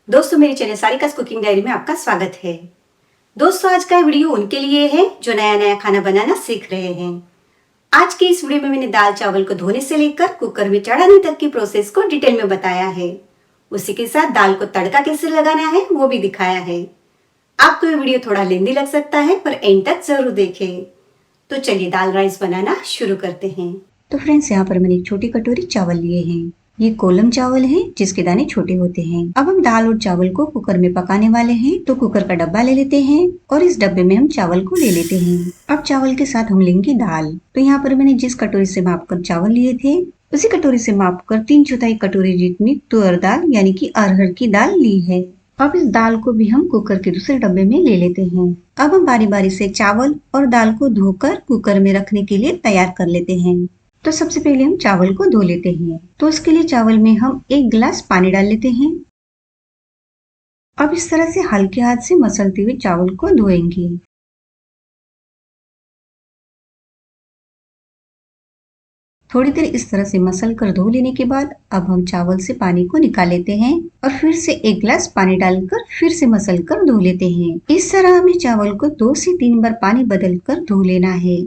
दोस्तों, मेरे channel सारिकास cooking diary में आपका स्वागत है। दोस्तों, आज का वीडियो उनके लिए है जो नया नया खाना बनाना सीख रहे हैं। आज के इस वीडियो में मैंने दाल चावल को धोने से लेकर कुकर में चढ़ाने तक की प्रोसेस को डिटेल में बताया है। उसी के साथ दाल को तड़का कैसे लगाना है वो भी दिखाया है। आपको ये वीडियो थोड़ा लेंदी लग सकता है, पर एंड तक जरूर देखें। तो चलिए दाल राइस बनाना शुरू करते हैं। तो फ्रेंड्स, यहाँ पर मैंने एक छोटी कटोरी चावल लिए हैं। ये कोलम चावल है जिसके दाने छोटे होते हैं। अब हम दाल और चावल को कुकर में पकाने वाले हैं, तो कुकर का डब्बा ले लेते हैं और इस डब्बे में हम चावल को ले लेते हैं। अब चावल के साथ हम लेंगे दाल। तो यहाँ पर मैंने जिस कटोरी से मापकर चावल लिए थे, उसी कटोरी से मापकर 3/4 कटोरी जितनी तुअर दाल यानी कि अरहर की दाल ली है। अब इस दाल को भी हम कुकर के दूसरे डब्बे में ले लेते हैं। अब हम बारी बारी से चावल और दाल को धोकर कुकर में रखने के लिए तैयार कर लेते हैं। तो सबसे पहले हम चावल को धो लेते हैं। तो उसके लिए चावल में हम 1 गिलास पानी डाल लेते हैं। अब इस तरह से हल्के हाथ से मसलते हुए चावल को धोएंगे। थोड़ी देर इस तरह से मसल कर धो लेने के बाद अब हम चावल से पानी को निकाल लेते हैं और फिर से 1 गिलास पानी डालकर फिर से मसल कर धो लेते हैं। इस तरह हमें चावल को 2 से 3 बार पानी बदल कर धो लेना है।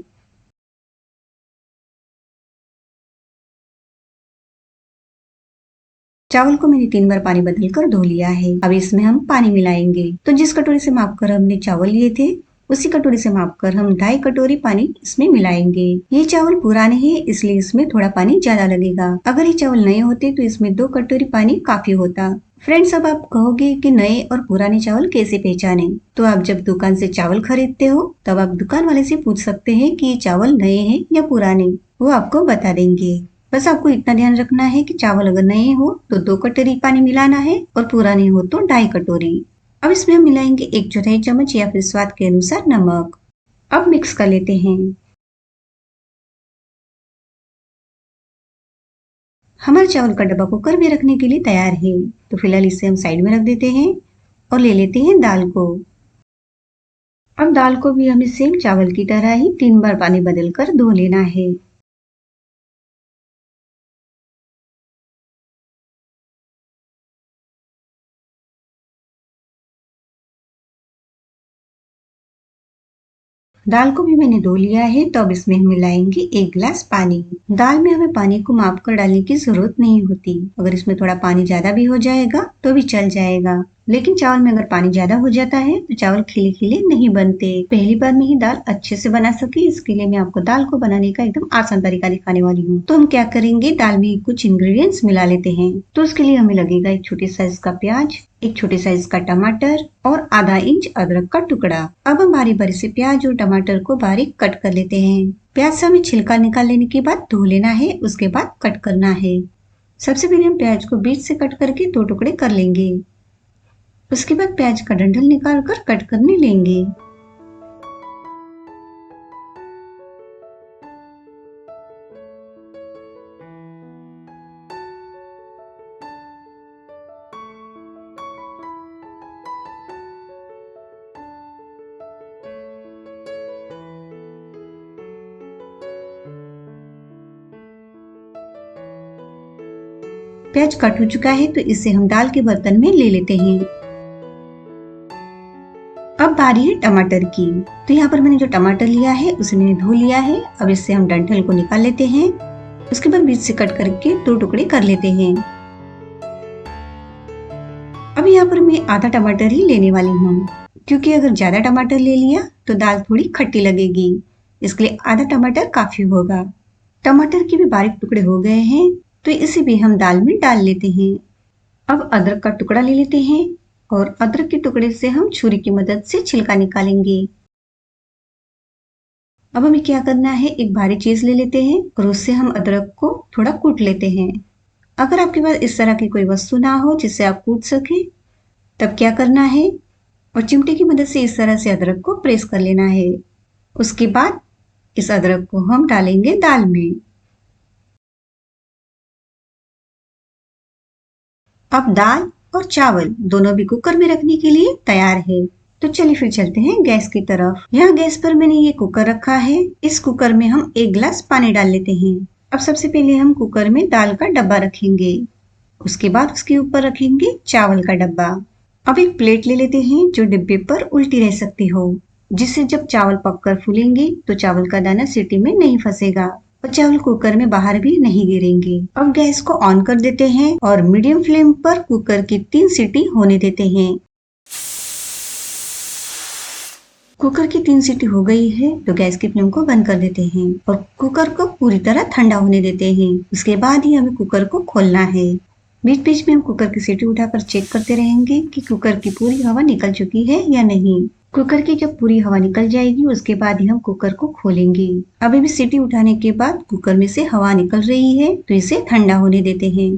चावल को मैंने 3 बार पानी बदल कर धो लिया है। अब इसमें हम पानी मिलाएंगे। तो जिस कटोरी से मापकर हमने चावल लिए थे, उसी कटोरी से मापकर हम 2.5 कटोरी पानी इसमें मिलाएंगे। ये चावल पुराने हैं, इसलिए इसमें थोड़ा पानी ज्यादा लगेगा। अगर ये चावल नए होते तो इसमें 2 कटोरी पानी काफी होता। फ्रेंड्स, अब आप कहोगे कि नए और पुराने चावल कैसे पहचाने? तो आप जब दुकान से चावल खरीदते हो, तब आप दुकान वाले से पूछ सकते हैं कि ये चावल नए हैं या पुराने। वो आपको बता देंगे। बस आपको इतना ध्यान रखना है कि चावल अगर नए हो तो 2 कटोरी पानी मिलाना है और पुराने हो तो 2.5 कटोरी। अब इसमें हम मिलाएंगे 1/4 चम्मच या फिर स्वाद के अनुसार नमक। अब मिक्स कर लेते हैं। हमारे चावल का डब्बा कुकर में रखने के लिए तैयार है। तो फिलहाल इसे हम साइड में रख देते हैं और ले लेते हैं दाल को। अब दाल को भी हमें सेम चावल की तरह ही 3 बार पानी बदल कर धो लेना है। दाल को भी मैंने धो लिया है। तो अब इसमें हम मिलाएंगे 1 गिलास पानी। दाल में हमें पानी को माप कर डालने की जरूरत नहीं होती। अगर इसमें थोड़ा पानी ज्यादा भी हो जाएगा तो भी चल जाएगा, लेकिन चावल में अगर पानी ज्यादा हो जाता है तो चावल खिले खिले नहीं बनते। पहली बार में ही दाल अच्छे से बना सके, इसके लिए मैं आपको दाल को बनाने का एकदम आसान तरीका दिखाने वाली हूँ। तो हम क्या करेंगे, दाल में कुछ इंग्रेडिएंट्स मिला लेते हैं। तो उसके लिए हमें लगेगा 1 छोटे साइज का प्याज, 1 छोटे साइज का टमाटर और आधा इंच अदरक का टुकड़ा। अब हम बारी बारी से प्याज और टमाटर को बारीक कट कर लेते हैं। प्याज से हमें छिलका निकाल लेने के बाद धो लेना है, उसके बाद कट करना है। सबसे पहले हम प्याज को बीच से कट करके 2 टुकड़े कर लेंगे। उसके बाद प्याज का डंठल निकाल कर कट करने लेंगे। प्याज कट हो चुका है, तो इसे हम दाल के बर्तन में ले लेते हैं। अब बारी है टमाटर की। तो यहाँ पर मैंने जो टमाटर लिया है उसे मैंने धो लिया है। अब इससे हम डंठल को निकाल लेते हैं। उसके बाद बीच से कट करके 2 टुकड़े कर लेते हैं। अब यहाँ पर मैं आधा टमाटर ही लेने वाली हूँ, क्योंकि अगर ज्यादा टमाटर ले लिया तो दाल थोड़ी खट्टी लगेगी। इसके लिए आधा टमाटर काफी होगा। टमाटर के भी बारीक टुकड़े हो गए हैं, तो इसे भी हम दाल में डाल लेते हैं। अब अदरक का टुकड़ा ले लेते हैं और अदरक के टुकड़े से हम छुरी की मदद से छिलका निकालेंगे। अब हमें क्या करना है, एक भारी चीज ले लेते हैं और उससे हम अदरक को थोड़ा कूट लेते हैं। अगर आपके पास इस तरह की कोई वस्तु ना हो जिससे आप कूट सके, तब क्या करना है, और चिमटे की मदद से इस तरह से अदरक को प्रेस कर लेना है। उसके बाद इस अदरक को हम डालेंगे दाल में। अब दाल और चावल दोनों भी कुकर में रखने के लिए तैयार है। तो चलिए फिर चलते हैं गैस की तरफ। यहाँ गैस पर मैंने ये कुकर रखा है। इस कुकर में हम 1 गिलास पानी डाल लेते हैं। अब सबसे पहले हम कुकर में दाल का डब्बा रखेंगे। उसके बाद उसके ऊपर रखेंगे चावल का डब्बा। अब एक प्लेट ले लेते हैं जो डिब्बे पर उल्टी रह सकती हो, जिससे जब चावल पककर फूलेंगे तो चावल का दाना सीटी में नहीं फंसेगा और चावल कुकर में बाहर भी नहीं गिरेंगे। अब गैस को ऑन कर देते हैं और मीडियम फ्लेम पर कुकर की 3 सीटी होने देते हैं। कुकर की 3 सीटी हो गई है तो गैस की फ्लेम को बंद कर देते हैं और कुकर को पूरी तरह ठंडा होने देते हैं। उसके बाद ही हमें कुकर को खोलना है। बीच बीच में हम कुकर की सीटी उठाकर चेक करते रहेंगे कि कुकर की पूरी हवा निकल चुकी है या नहीं। कुकर की जब पूरी हवा निकल जाएगी उसके बाद ही हम कुकर को खोलेंगे। अभी भी सीटी उठाने के बाद कुकर में से हवा निकल रही है तो इसे ठंडा होने देते हैं।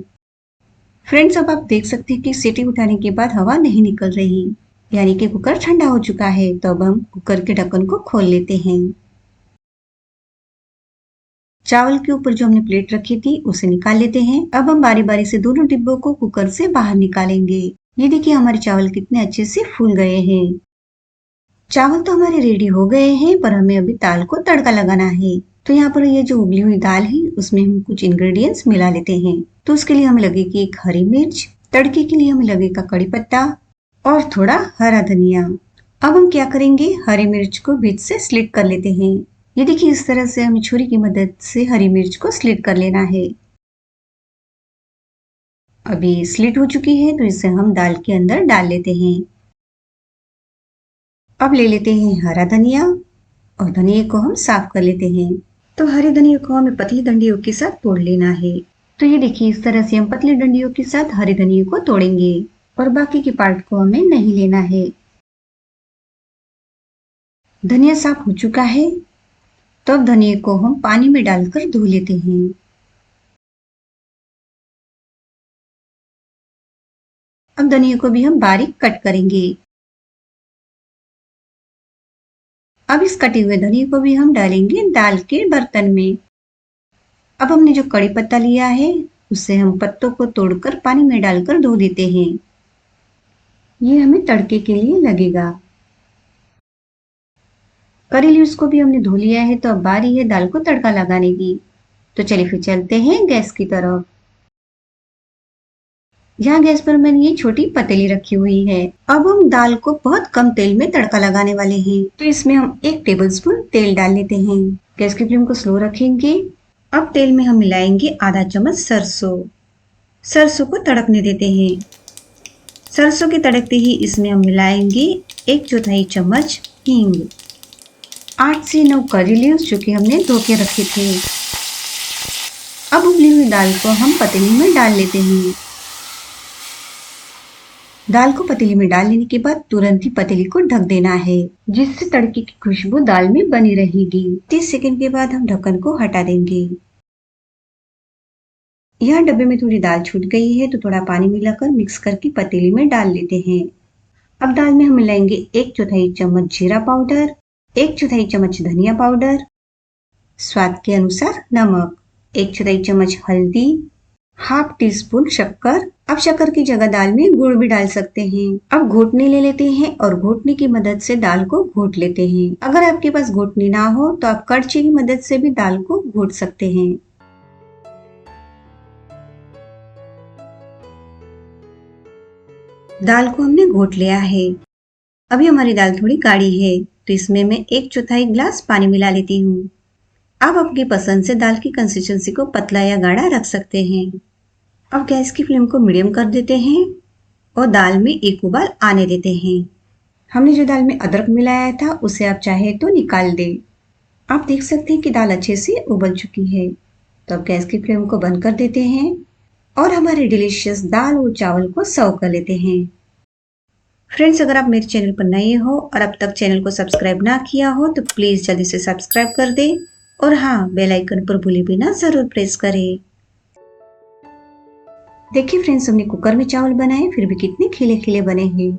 फ्रेंड्स, अब आप देख सकते हैं कि सीटी उठाने के बाद हवा नहीं निकल रही, यानी कि कुकर ठंडा हो चुका है। तो अब हम कुकर के ढक्कन को खोल लेते हैं। चावल के ऊपर जो हमने प्लेट रखी थी उसे निकाल लेते हैं। अब हम बारी बारी से दोनों डिब्बों को कुकर से बाहर निकालेंगे। ये देखिए हमारे चावल कितने अच्छे से फूल गए हैं। चावल तो हमारे रेडी हो गए हैं, पर हमें अभी दाल को तड़का लगाना है। तो यहाँ पर ये जो उबली हुई दाल है उसमें हम कुछ इंग्रेडिएंट्स मिला लेते हैं। तो उसके लिए हमें लगेगी एक हरी मिर्च, तड़के के लिए हमें लगेगा कड़ी पत्ता और थोड़ा हरा धनिया। अब हम क्या करेंगे, हरी मिर्च को बीच से स्लिट कर लेते हैं। ये देखिए इस तरह से हमें छुरी की मदद से हरी मिर्च को स्लिट कर लेना है। अभी स्लिट हो चुकी है तो इसे हम दाल के अंदर डाल लेते हैं। अब ले लेते हैं हरा धनिया और धनिया को हम साफ कर लेते हैं। तो हरे धनिया को हमें पतली डंडियों के साथ तोड़ लेना है। तो ये देखिए इस तरह से हम पतली डंडियों के साथ हरे धनिया को तोड़ेंगे और बाकी के पार्ट को हमें नहीं लेना है। धनिया साफ हो चुका है तो अब धनिया को हम पानी में डालकर धो लेते हैं। अब धनिया को भी हम बारीक कट करेंगे। अब इस कटे हुए धनिया को भी हम डालेंगे दाल के बर्तन में। अब हमने जो कड़ी पत्ता लिया है उससे हम पत्तों को तोड़कर पानी में डालकर धो देते हैं। ये हमें तड़के के लिए लगेगा। करी लीव्स को भी हमने धो लिया है तो अब बारी है दाल को तड़का लगाने की। तो चलिए फिर चलते हैं गैस की तरफ। यहाँ गैस पर मैंने ये छोटी पतीली रखी हुई है। अब हम दाल को बहुत कम तेल में तड़का लगाने वाले हैं। तो इसमें हम 1 टेबलस्पून तेल डाल लेते हैं। गैस की फ्लेम को स्लो रखेंगे। अब तेल में हम मिलाएंगे आधा चम्मच सरसों। सरसों को तड़कने देते हैं। सरसों के तड़कते ही इसमें हम मिलाएंगे 1/4 चम्मच हींग, 8 से 9 करी लीव्स जो कि हमने धो के रखे थे। अब उबली हुई दाल को हम पतीली में डाल लेते हैं। दाल को पतीली में डाल लेने के बाद तुरंत ही पतीली को ढक देना है, जिससे तड़के की खुशबू दाल में बनी रहेगी। 30 सेकंड के बाद हम ढक्कन को हटा देंगे। यहाँ डब्बे में थोड़ी दाल छूट गई है तो थोड़ा पानी मिलाकर मिक्स करके पतीली में डाल लेते हैं। अब दाल में हम मिलाएंगे 1/4 चम्मच जीरा पाउडर, 1/4 चम्मच धनिया पाउडर, स्वाद के अनुसार नमक, 1/4 चम्मच हल्दी, हाफ टी स्पून शक्कर। अब शक्कर की जगह दाल में गुड़ भी डाल सकते हैं। अब घोटनी ले लेते हैं और घोटनी की मदद से दाल को घोट लेते हैं। अगर आपके पास घोटनी ना हो तो आप कड़छी की मदद से भी दाल को घोट सकते हैं। दाल को हमने घोट लिया है। अभी हमारी दाल थोड़ी गाढ़ी है तो इसमें मैं 1/4 गिलास पानी मिला लेती हूँ। आप अपनी पसंद से दाल की कंसिस्टेंसी को पतला या गाढ़ा रख सकते हैं। अब गैस की फ्लेम को मीडियम कर देते हैं और दाल में एक उबाल आने देते हैं। हमने जो दाल में अदरक मिलाया था उसे आप चाहे तो निकाल दें। आप देख सकते हैं कि दाल अच्छे से उबल चुकी है। तो अब गैस की फ्लेम को बंद कर देते हैं और हमारे डिलीशियस दाल और चावल को सर्व कर लेते हैं। फ्रेंड्स, अगर आप मेरे चैनल पर नए हो और अब तक चैनल को सब्सक्राइब ना किया हो तो प्लीज जल्दी से सब्सक्राइब कर दें और हाँ, बेल आइकन पर भूले बिना जरूर प्रेस करें। देखिए फ्रेंड्स, हमने कुकर में चावल बनाए फिर भी कितने खिले खिले बने हैं।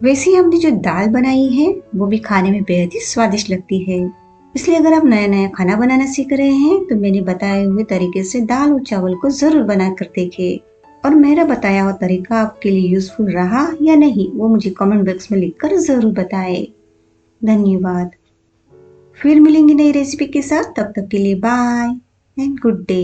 वैसे ही हमने जो दाल बनाई है वो भी खाने में बेहद ही स्वादिष्ट लगती है। इसलिए अगर आप नया नया खाना बनाना सीख रहे हैं तो मैंने बताए हुए तरीके से दाल और चावल को जरूर बना कर देखें। और मेरा बताया हुआ तरीका आपके लिए यूजफुल रहा या नहीं वो मुझे कमेंट बॉक्स में लिखकर जरूर बताएं। धन्यवाद। फिर मिलेंगे नई रेसिपी के साथ, तब तक के लिए बाय एंड गुड डे।